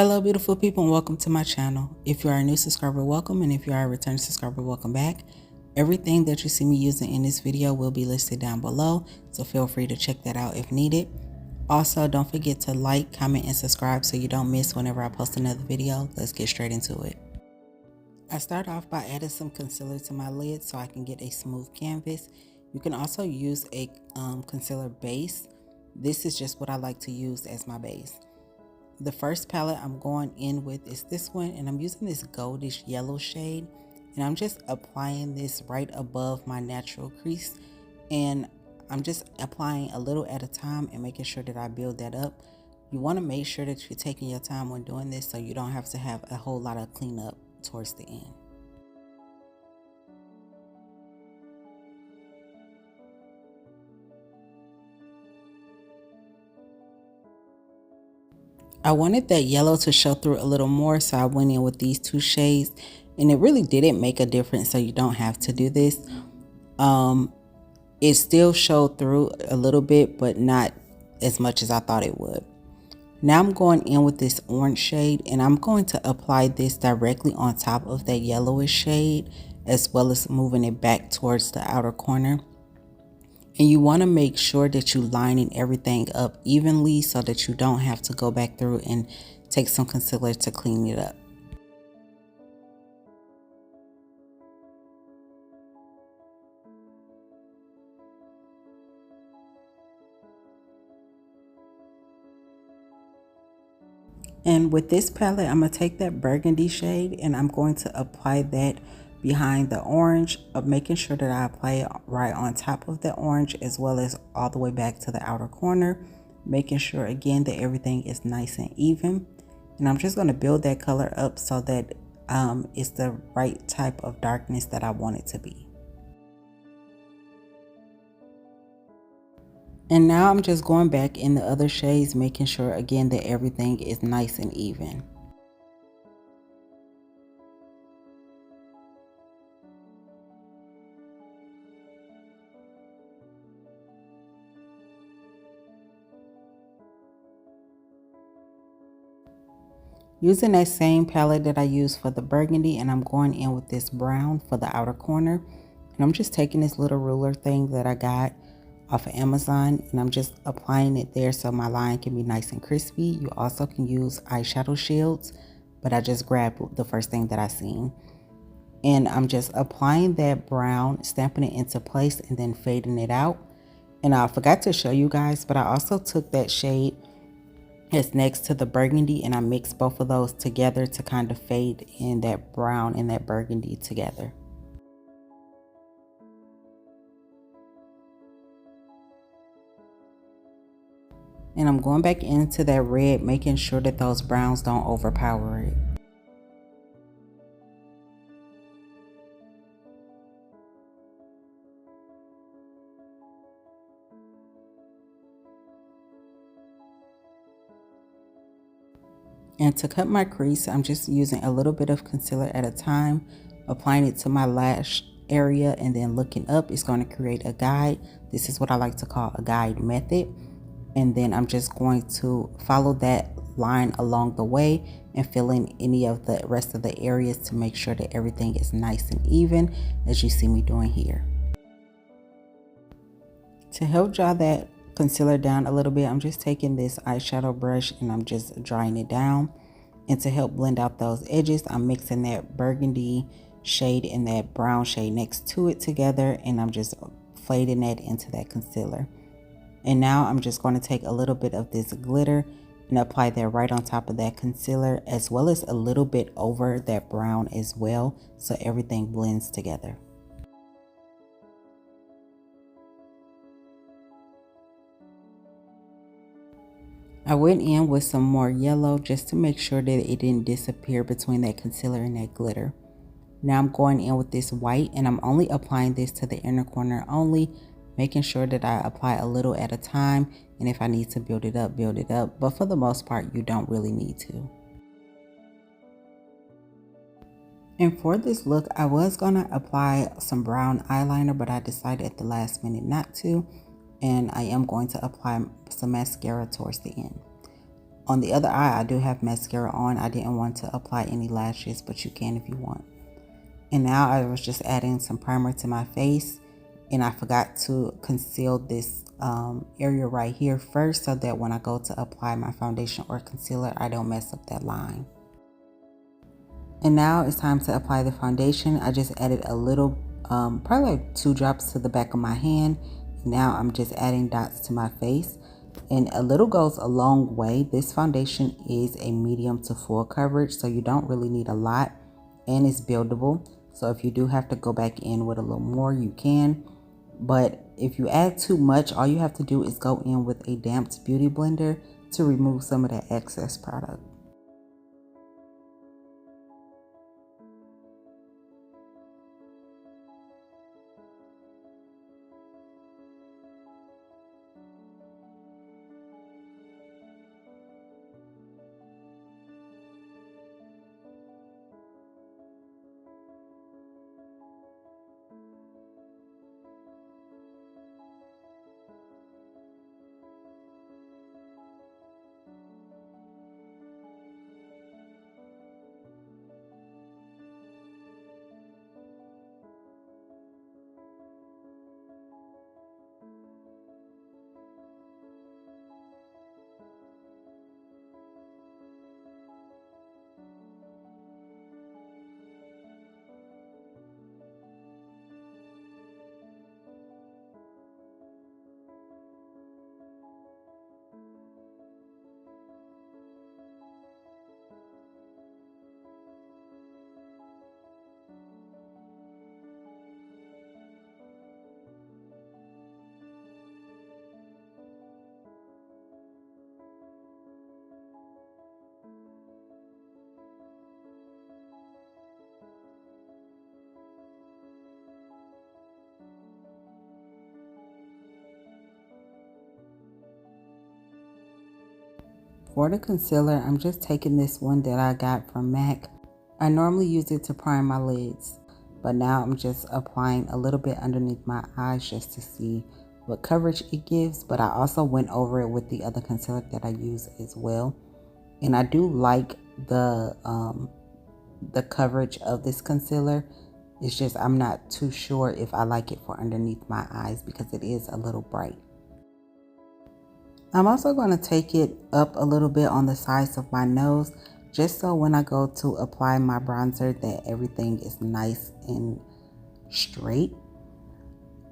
Hello beautiful people and welcome to my channel. If you are a new subscriber, welcome, and if you are a return subscriber, welcome back. Everything that you see me using in this video will be listed down below, so feel free to check that out if needed. Also, don't forget to like, comment, and subscribe so you don't miss whenever I post another video. Let's get straight into it. I start off by adding some concealer to my lid so I can get a smooth canvas. You can also use a concealer base. This is just what I like to use as my base. The first palette I'm going in with is this one, and I'm using this goldish yellow shade, and I'm just applying this right above my natural crease, and I'm just applying a little at a time and making sure that I build that up. You want to make sure that you're taking your time when doing this so you don't have to have a whole lot of cleanup towards the end. I wanted that yellow to show through a little more, so I went in with these two shades, and it really didn't make a difference, so you don't have to do this. It still showed through a little bit, but not as much as I thought it would. Now I'm going in with this orange shade, and I'm going to apply this directly on top of that yellowish shade, as well as moving it back towards the outer corner. And you want to make sure that you lining everything up evenly so that you don't have to go back through and take some concealer to clean it up. And with this palette, I'm going to take that burgundy shade and I'm going to apply that behind the orange, making sure that I apply it right on top of the orange as well as all the way back to the outer corner, making sure again that everything is nice and even. And I'm just going to build that color up so that it's the right type of darkness that I want it to be. And now I'm just going back in the other shades, making sure again that everything is nice and even. Using that same palette that I used for the burgundy, and I'm going in with this brown for the outer corner. And I'm just taking this little ruler thing that I got off of Amazon, and I'm just applying it there so my line can be nice and crispy. You also can use eyeshadow shields, but I just grabbed the first thing that I seen. And I'm just applying that brown, stamping it into place, and then fading it out. And I forgot to show you guys, but I also took that shade that's next to the burgundy and I mixed both of those together to kind of fade in that brown and that burgundy together. And I'm going back into that red, making sure that those browns don't overpower it. And to cut my crease, I'm just using a little bit of concealer at a time, applying it to my lash area and then looking up. It's going to create a guide. This is what I like to call a guide method. And then I'm just going to follow that line along the way and fill in any of the rest of the areas to make sure that everything is nice and even, as you see me doing here. To help draw that concealer down a little bit, I'm just taking this eyeshadow brush and I'm just drying it down. And to help blend out those edges, I'm mixing that burgundy shade and that brown shade next to it together, and I'm just fading that into that concealer. And now I'm just going to take a little bit of this glitter and apply that right on top of that concealer, as well as a little bit over that brown as well, so everything blends together. I went in with some more yellow just to make sure that it didn't disappear between that concealer and that glitter. Now I'm going in with this white, and I'm only applying this to the inner corner only, making sure that I apply a little at a time, and if I need to build it up, but for the most part you don't really need to. And for this look, I was gonna apply some brown eyeliner, but I decided at the last minute not to, and I am going to apply some mascara towards the end. On the other eye, I do have mascara on. I didn't want to apply any lashes, but you can if you want. And now I was just adding some primer to my face, and I forgot to conceal this area right here first, so that when I go to apply my foundation or concealer, I don't mess up that line. And now it's time to apply the foundation. I just added a little, probably like 2 drops to the back of my hand. Now I'm just adding dots to my face, and a little goes a long way. This foundation is a medium to full coverage, so you don't really need a lot, and it's buildable. So if you do have to go back in with a little more, you can. But if you add too much, all you have to do is go in with a damped beauty blender to remove some of that excess product. For the concealer, I'm just taking this one that I got from MAC. I normally use it to prime my lids, but now I'm just applying a little bit underneath my eyes just to see what coverage it gives. But I also went over it with the other concealer that I use as well. And I do like the coverage of this concealer. It's just I'm not too sure if I like it for underneath my eyes because it is a little bright. I'm also going to take it up a little bit on the sides of my nose, just so when I go to apply my bronzer that everything is nice and straight.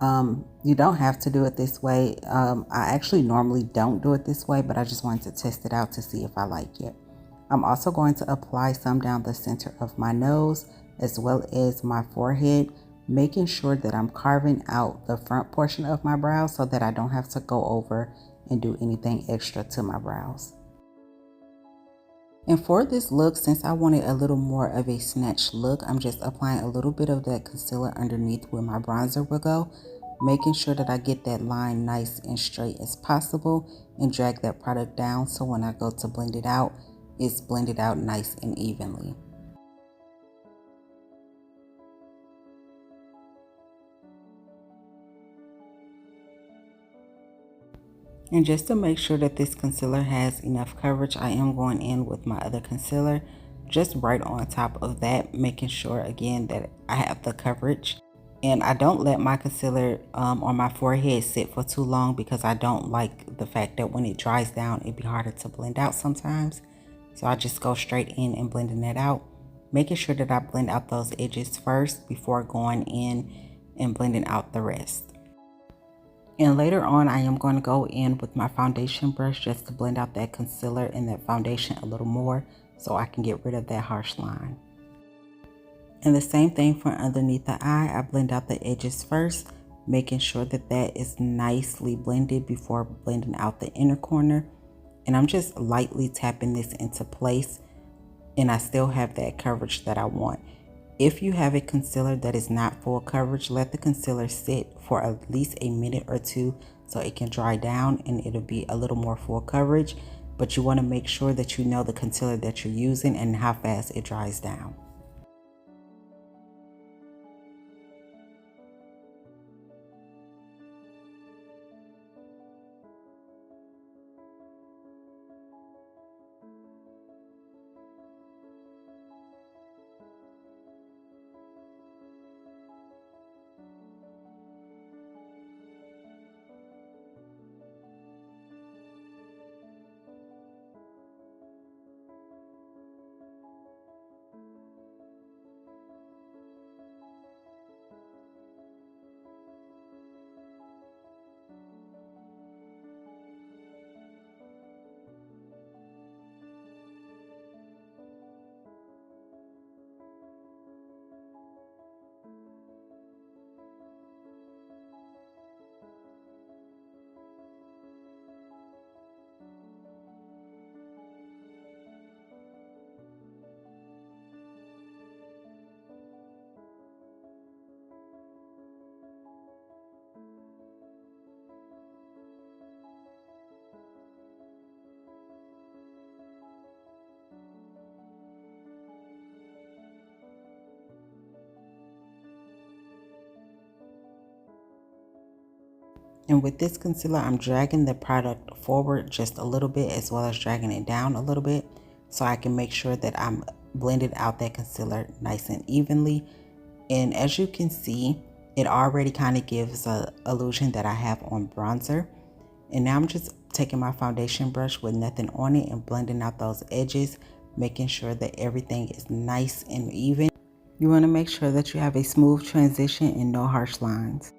You don't have to do it this way. I actually normally don't do it this way, but I just wanted to test it out to see if I like it. I'm also going to apply some down the center of my nose as well as my forehead, making sure that I'm carving out the front portion of my brows so that I don't have to go over and do anything extra to my brows. And for this look, since I wanted a little more of a snatched look, I'm just applying a little bit of that concealer underneath where my bronzer will go, making sure that I get that line nice and straight as possible and drag that product down so when I go to blend it out, it's blended out nice and evenly. And just to make sure that this concealer has enough coverage, I am going in with my other concealer just right on top of that, making sure again that I have the coverage. And I don't let my concealer on my forehead sit for too long because I don't like the fact that when it dries down, it'd be harder to blend out sometimes. So I just go straight in and blending that out, making sure that I blend out those edges first before going in and blending out the rest. And later on, I am going to go in with my foundation brush just to blend out that concealer and that foundation a little more so I can get rid of that harsh line. And the same thing for underneath the eye, I blend out the edges first, making sure that that is nicely blended before blending out the inner corner. And I'm just lightly tapping this into place, and I still have that coverage that I want. If you have a concealer that is not full coverage, let the concealer sit for at least a minute or two so it can dry down and it'll be a little more full coverage. But you want to make sure that you know the concealer that you're using and how fast it dries down. And with this concealer, I'm dragging the product forward just a little bit as well as dragging it down a little bit so I can make sure that I'm blending out that concealer nice and evenly. And as you can see, it already kind of gives a illusion that I have on bronzer. And now I'm just taking my foundation brush with nothing on it and blending out those edges, making sure that everything is nice and even. You want to make sure that you have a smooth transition and no harsh lines.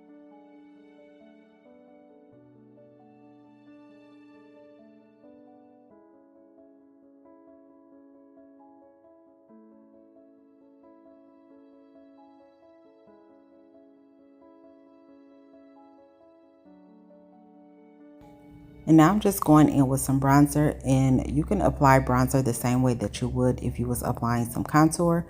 And now I'm just going in with some bronzer, and you can apply bronzer the same way that you would if you was applying some contour.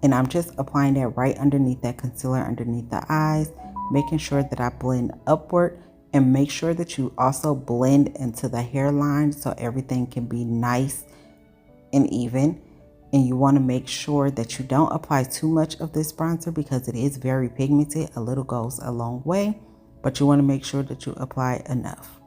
And I'm just applying that right underneath that concealer, underneath the eyes, making sure that I blend upward, and make sure that you also blend into the hairline so everything can be nice and even. And you want to make sure that you don't apply too much of this bronzer because it is very pigmented. A little goes a long way, but you want to make sure that you apply enough.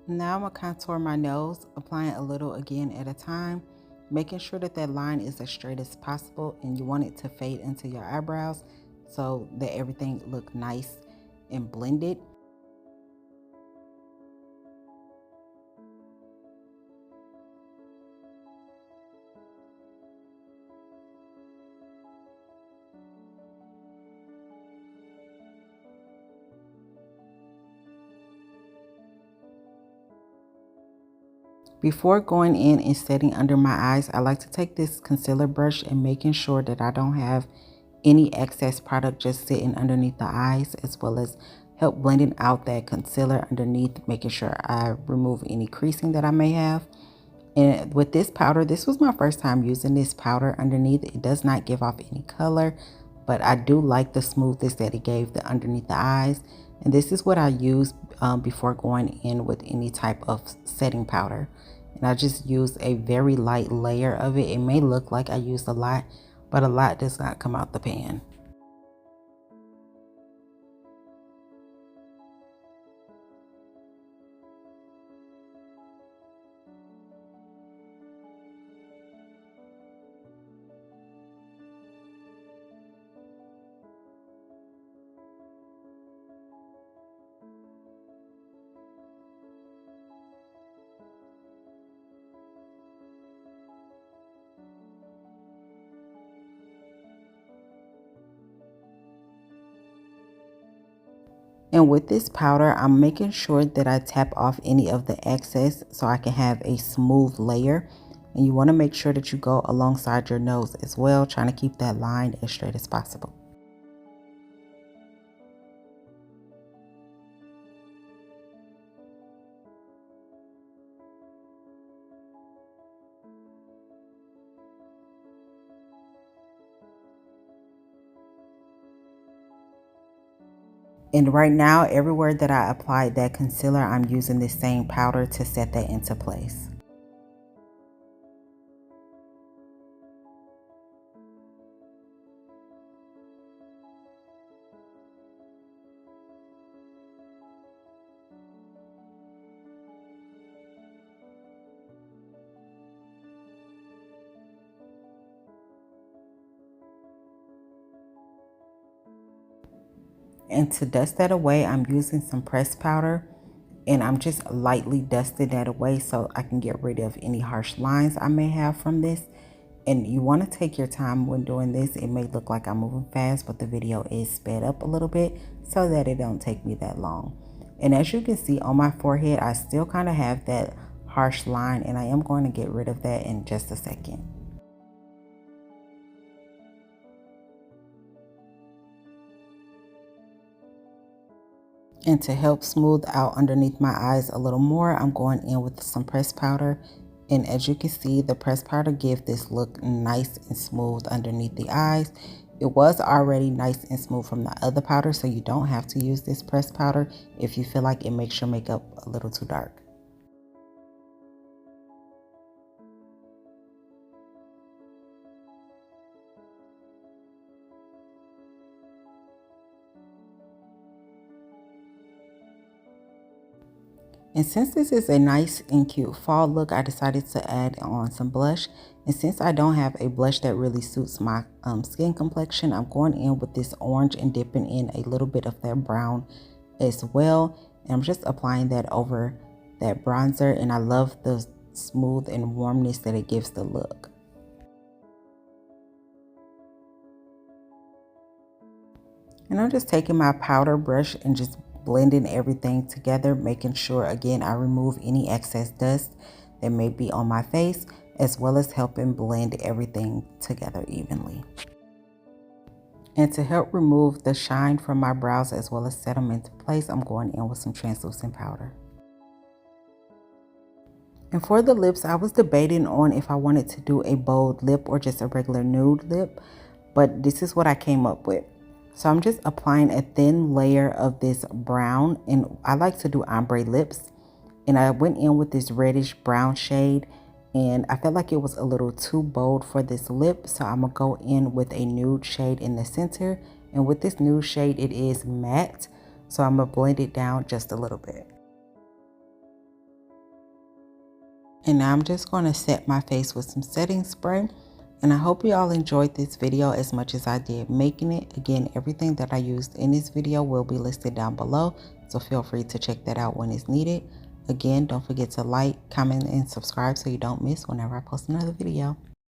Now I'm going to contour my nose, applying a little again at a time, making sure that that line is as straight as possible, and you want it to fade into your eyebrows so that everything look nice and blended. Before going in and setting under my eyes, I like to take this concealer brush and making sure that I don't have any excess product just sitting underneath the eyes, as well as help blending out that concealer underneath, making sure I remove any creasing that I may have. And with this powder, this was my first time using this powder underneath. It does not give off any color, but I do like the smoothness that it gave the underneath the eyes. And this is what I use before going in with any type of setting powder. And I just use a very light layer of it. It may look like I used a lot, but a lot does not come out the pan. And with this powder, I'm making sure that I tap off any of the excess so I can have a smooth layer. And you want to make sure that you go alongside your nose as well, trying to keep that line as straight as possible. And right now, everywhere that I applied that concealer, I'm using this same powder to set that into place. And to dust that away, I'm using some pressed powder, and I'm just lightly dusting that away so I can get rid of any harsh lines I may have from this. And you want to take your time when doing this. It may look like I'm moving fast, but the video is sped up a little bit so that it don't take me that long. And as you can see on my forehead, I still kind of have that harsh line, and I am going to get rid of that in just a second. And to help smooth out underneath my eyes a little more, I'm going in with some pressed powder. And as you can see, the pressed powder gives this look nice and smooth underneath the eyes. It was already nice and smooth from the other powder, so you don't have to use this pressed powder if you feel like it makes your makeup a little too dark. And since this is a nice and cute fall look, I decided to add on some blush. And since I don't have a blush that really suits my skin complexion, I'm going in with this orange and dipping in a little bit of that brown as well. And I'm just applying that over that bronzer. And I love the smooth and warmness that it gives the look. And I'm just taking my powder brush and just blending everything together, making sure again I remove any excess dust that may be on my face, as well as helping blend everything together evenly. And to help remove the shine from my brows as well as set them into place, I'm going in with some translucent powder. And for the lips, I was debating on if I wanted to do a bold lip or just a regular nude lip, but this is what I came up with. So I'm just applying a thin layer of this brown, and I like to do ombre lips. And I went in with this reddish brown shade, and I felt like it was a little too bold for this lip. So I'm gonna go in with a nude shade in the center. And with this nude shade, it is matte. So I'm gonna blend it down just a little bit. And now I'm just gonna set my face with some setting spray. And I hope you all enjoyed this video as much as I did making it. Again, everything that I used in this video will be listed down below, so feel free to check that out when it's needed. Again, don't forget to like, comment, and subscribe so you don't miss whenever I post another video.